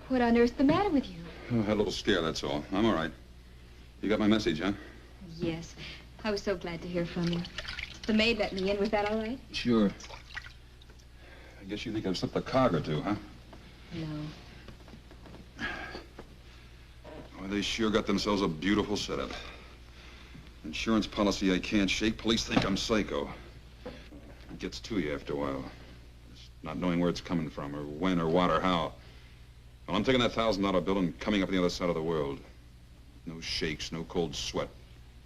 What on earth's the matter with you? Oh, I had a little scare, that's all. I'm all right. You got my message, huh? Yes. I was so glad to hear from you. The maid let me in. Was that all right? Sure. I guess you think I've slipped a cog or two, huh? No. Well, they sure got themselves a beautiful setup. Insurance policy I can't shake. Police think I'm psycho. It gets to you after a while. Just not knowing where it's coming from, or when, or what, or how. Well, I'm taking that $1,000 bill and coming up on the other side of the world. No shakes, no cold sweat,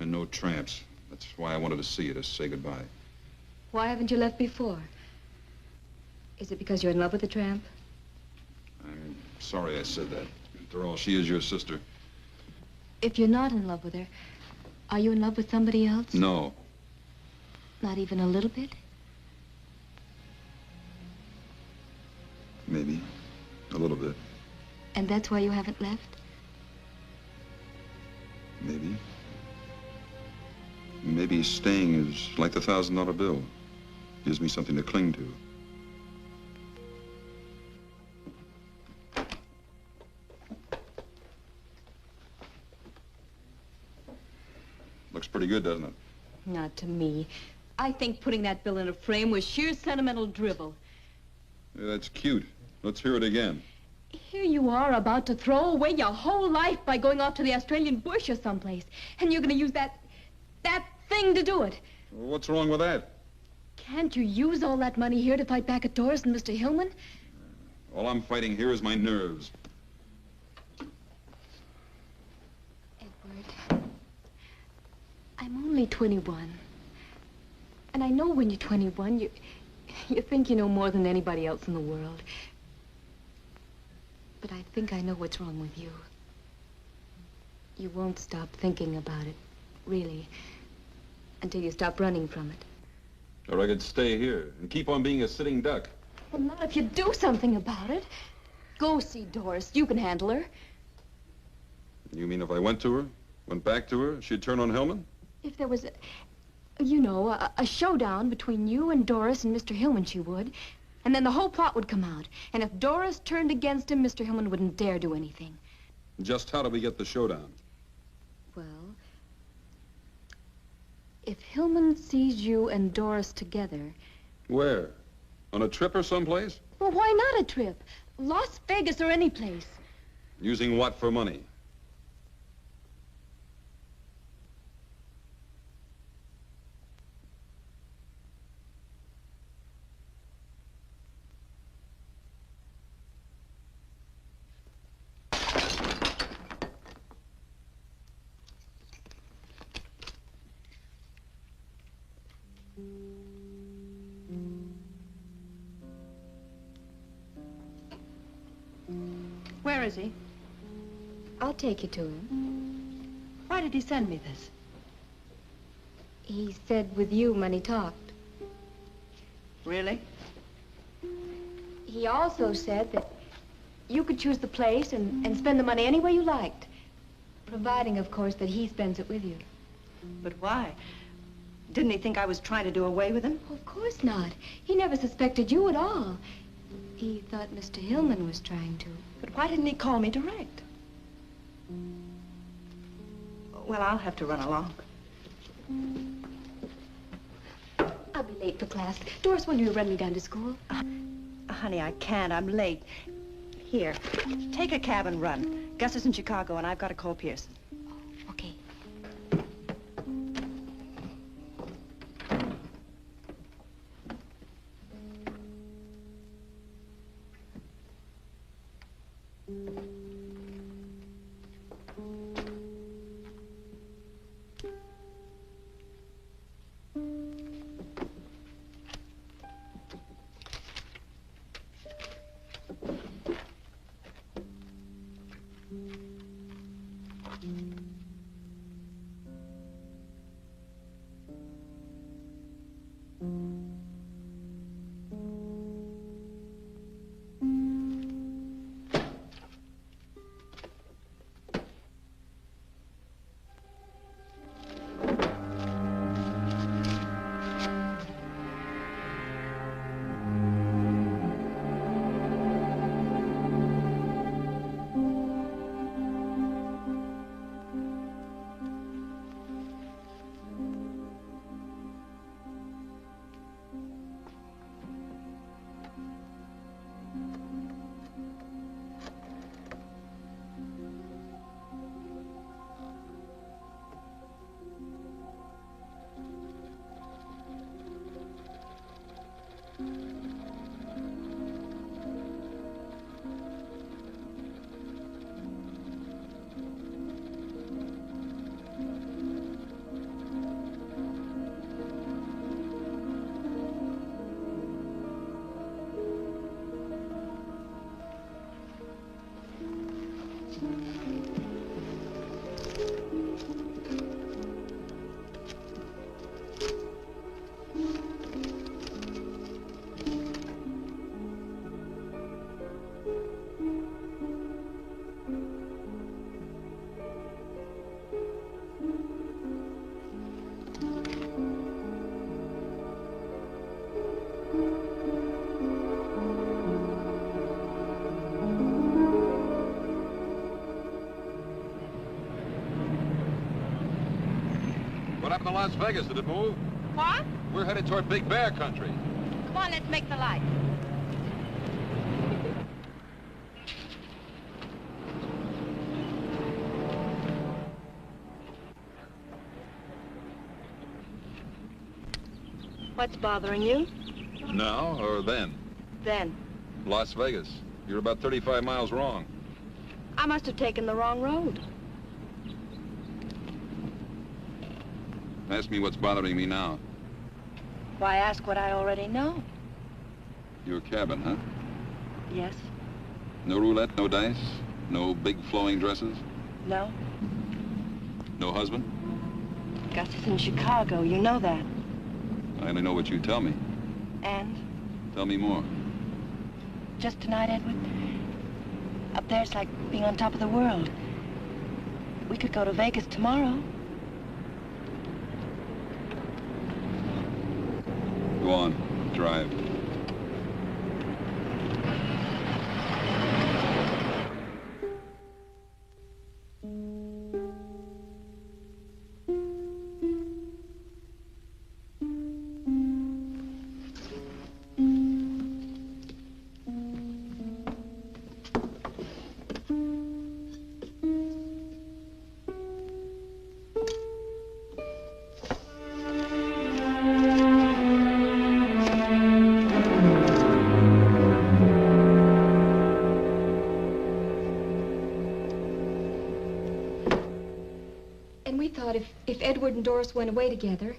and no tramps. That's why I wanted to see you, to say goodbye. Why haven't you left before? Is it because you're in love with the tramp? I'm sorry I said that. After all, she is your sister. If you're not in love with her, are you in love with somebody else? No. Not even a little bit? Maybe. A little bit. And that's why you haven't left? Maybe. Maybe staying is like the $1,000 bill. Gives me something to cling to. Looks pretty good, doesn't it? Not to me. I think putting that bill in a frame was sheer sentimental drivel. Yeah, that's cute. Let's hear it again. Here you are about to throw away your whole life by going off to the Australian bush or someplace. And you're going to use that thing to do it. What's wrong with that? Can't you use all that money here to fight back at Doris and Mr. Hillman? All I'm fighting here is my nerves. Edward, I'm only 21. And I know when you're 21, you think you know more than anybody else in the world. But I think I know what's wrong with you. You won't stop thinking about it, really, until you stop running from it. Or I could stay here and keep on being a sitting duck. Well, not if you do something about it. Go see Doris. You can handle her. You mean if I went to her, went back to her, she'd turn on Hillman? If there was a showdown between you and Doris and Mr. Hillman, she would. And then the whole plot would come out. And if Doris turned against him, Mr. Hillman wouldn't dare do anything. Just how do we get the showdown? Well, if Hillman sees you and Doris together... Where? On a trip or someplace? Well, why not a trip? Las Vegas or any place. Using what for money? Where is he? I'll take you to him. Why did he send me this? He said with you when he talked. Really? He also said that you could choose the place and spend the money any way you liked. Providing, of course, that he spends it with you. But why? Didn't he think I was trying to do away with him? Of course not. He never suspected you at all. He thought Mr. Hillman was trying to. But why didn't he call me direct? Well, I'll have to run along. I'll be late for class. Doris, will you run me down to school? Honey, I can't. I'm late. Here, take a cab and run. Gus is in Chicago, and I've got to call Pearson. Okay. What happened to Las Vegas? Did it move? What? We're headed toward Big Bear country. Come on, let's make the light. What's bothering you? Now or then? Then. Las Vegas. You're about 35 miles wrong. I must have taken the wrong road. Ask me what's bothering me now. Why ask what I already know? Your cabin, huh? Yes. No roulette, no dice, no big flowing dresses? No. No husband? Gus is in Chicago. You know that. I only know what you tell me. And? Tell me more. Just tonight, Edward. Up there's like being on top of the world. We could go to Vegas tomorrow. Go on, drive. If Edward and Doris went away together,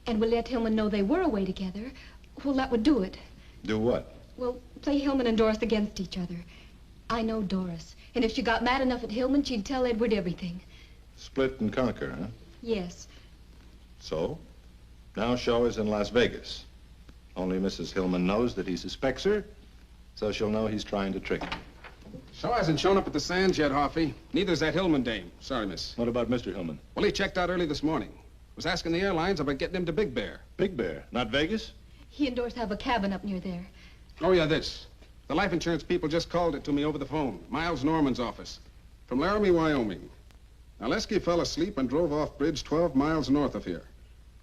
and we let Hillman know they were away together, well, that would do it. Do what? Well, play Hillman and Doris against each other. I know Doris, and if she got mad enough at Hillman, she'd tell Edward everything. Split and conquer, huh? Yes. So, now Shaw is in Las Vegas. Only Mrs. Hillman knows that he suspects her, so she'll know he's trying to trick her. Shaw hasn't shown up at the Sands yet, Hoffy. Neither's that Hillman dame. Sorry, miss. What about Mr. Hillman? Well, he checked out early this morning. Was asking the airlines about getting him to Big Bear. Big Bear? Not Vegas? He and Doris have a cabin up near there. Oh, yeah, this. The life insurance people just called it to me over the phone. Miles Norman's office. From Laramie, Wyoming. Now, Lesky fell asleep and drove off bridge 12 miles north of here.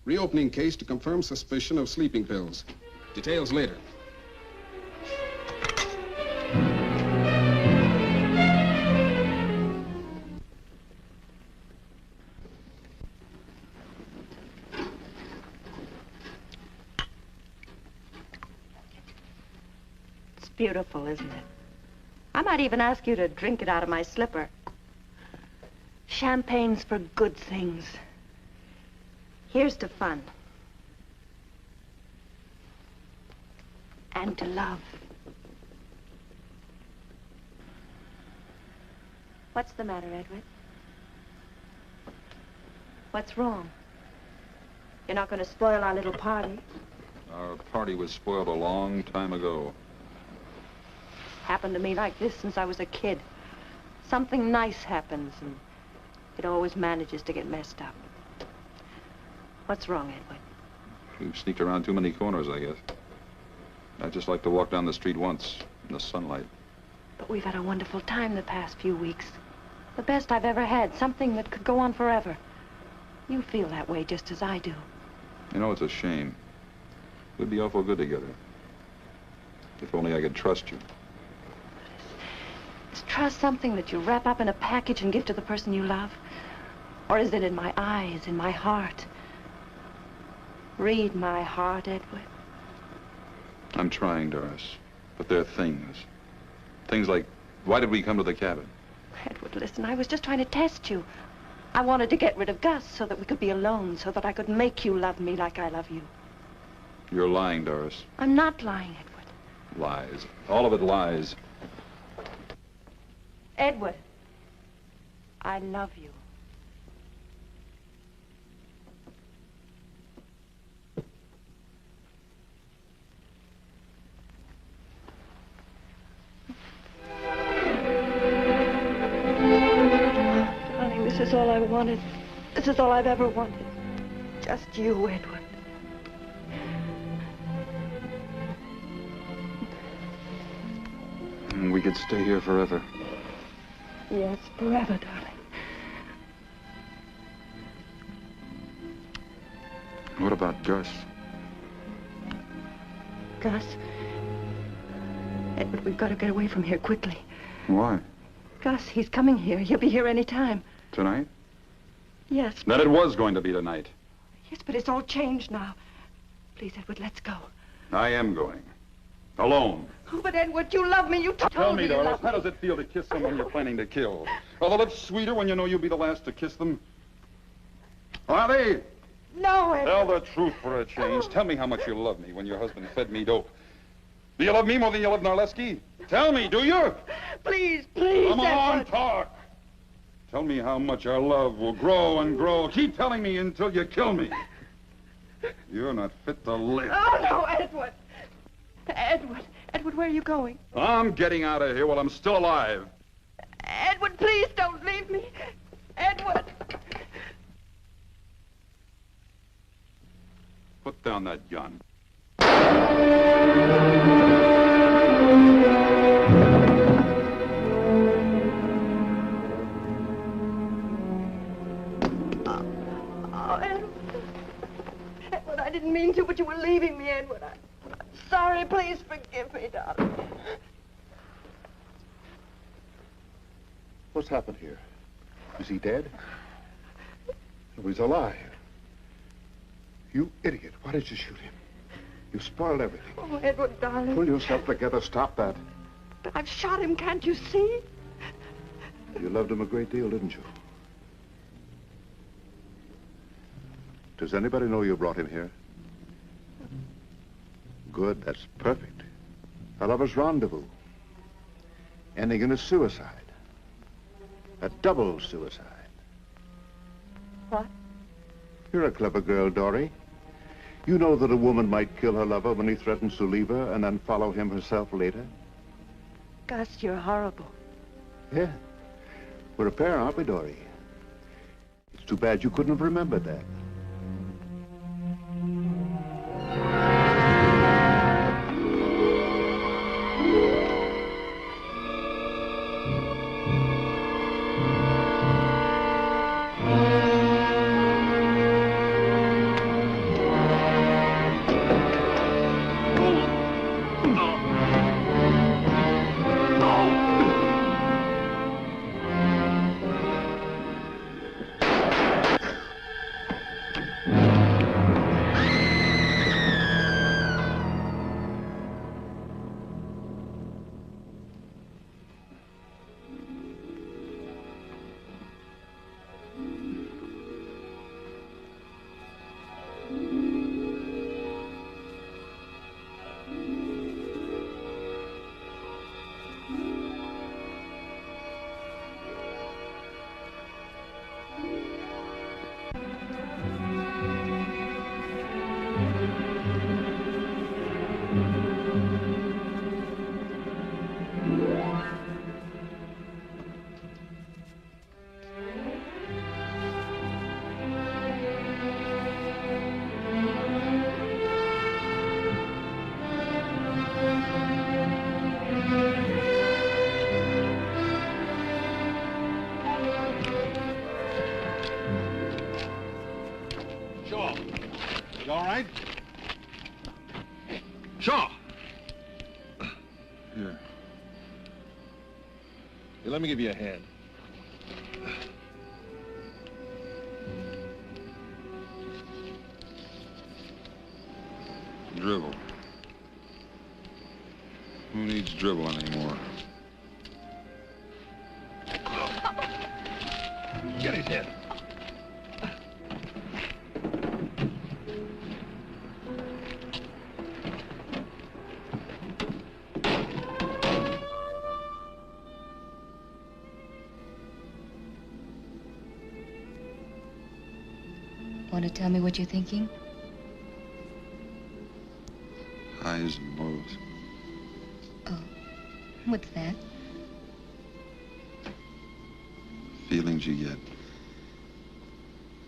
Reopening case to confirm suspicion of sleeping pills. Details later. Beautiful, isn't it? I might even ask you to drink it out of my slipper. Champagne's for good things. Here's to fun. And to love. What's the matter, Edward? What's wrong? You're not going to spoil our little party? Our party was spoiled a long time ago. Happened to me like this since I was a kid. Something nice happens, and it always manages to get messed up. What's wrong, Edward? We've sneaked around too many corners, I guess. I'd just like to walk down the street once, in the sunlight. But we've had a wonderful time the past few weeks. The best I've ever had, something that could go on forever. You feel that way just as I do. You know, it's a shame. We'd be awful good together. If only I could trust you. Is trust something that you wrap up in a package and give to the person you love? Or is it in my eyes, in my heart? Read my heart, Edward. I'm trying, Doris. But there are things. Things like, why did we come to the cabin? Edward, listen, I was just trying to test you. I wanted to get rid of Gus so that we could be alone, so that I could make you love me like I love you. You're lying, Doris. I'm not lying, Edward. Lies. All of it lies. Edward, I love you. Darling, this is all I wanted. This is all I've ever wanted. Just you, Edward. We could stay here forever. Yes, forever, darling. What about Gus? Gus? Edward, we've got to get away from here quickly. Why? Gus, he's coming here. He'll be here any time. Tonight? Yes. Then it was going to be tonight. Yes, but it's all changed now. Please, Edward, let's go. I am going. Alone. Oh, but Edward, you love me. You told Tell me, you Doris, love me. how does it feel to kiss someone you're planning to kill? Are the lips sweeter when you know you'll be the last to kiss them? Are they? No, Edward. Tell the truth for a change. Tell me how much you love me when your husband fed me dope. Do you love me more than you love Narleski? Tell me, do you? please, please, Come on, Edward. talk. Tell me how much our love will grow and grow. Keep telling me until you kill me. You're not fit to live. Oh, no, Edward. Edward, where are you going? I'm getting out of here while I'm still alive. Edward, please don't leave me. Edward. Put down that gun. Oh, Edward, I didn't mean to, but you were leaving me, Edward. I'm sorry. Please forgive me, darling. What's happened here? Is he dead? No, he's alive. You idiot. Why did you shoot him? You spoiled everything. Oh, Edward, darling. Pull yourself together. Stop that. But I've shot him, can't you see? You loved him a great deal, didn't you? Does anybody know you brought him here? Good, that's perfect. A lover's rendezvous. Ending in a suicide. A double suicide. What? You're a clever girl, Dory. You know that a woman might kill her lover when he threatens to leave her and then follow him herself later? Gus, you're horrible. Yeah. We're a pair, aren't we, Dory? It's too bad you couldn't have remembered that. Let me give you a hand. Dribble. Who needs dribble anymore? Get his head. Want to tell me what you're thinking? Highs and lows. Oh, what's that? Feelings you get.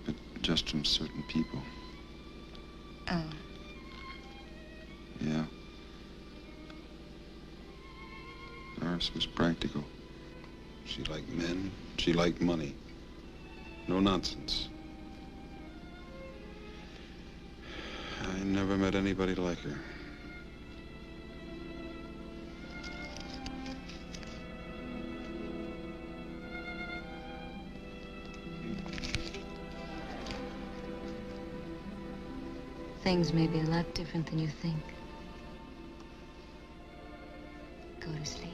But just from certain people. Oh. Yeah. Doris was practical. She liked men. She liked money. No nonsense. I never met anybody like her. Things may be a lot different than you think. Go to sleep.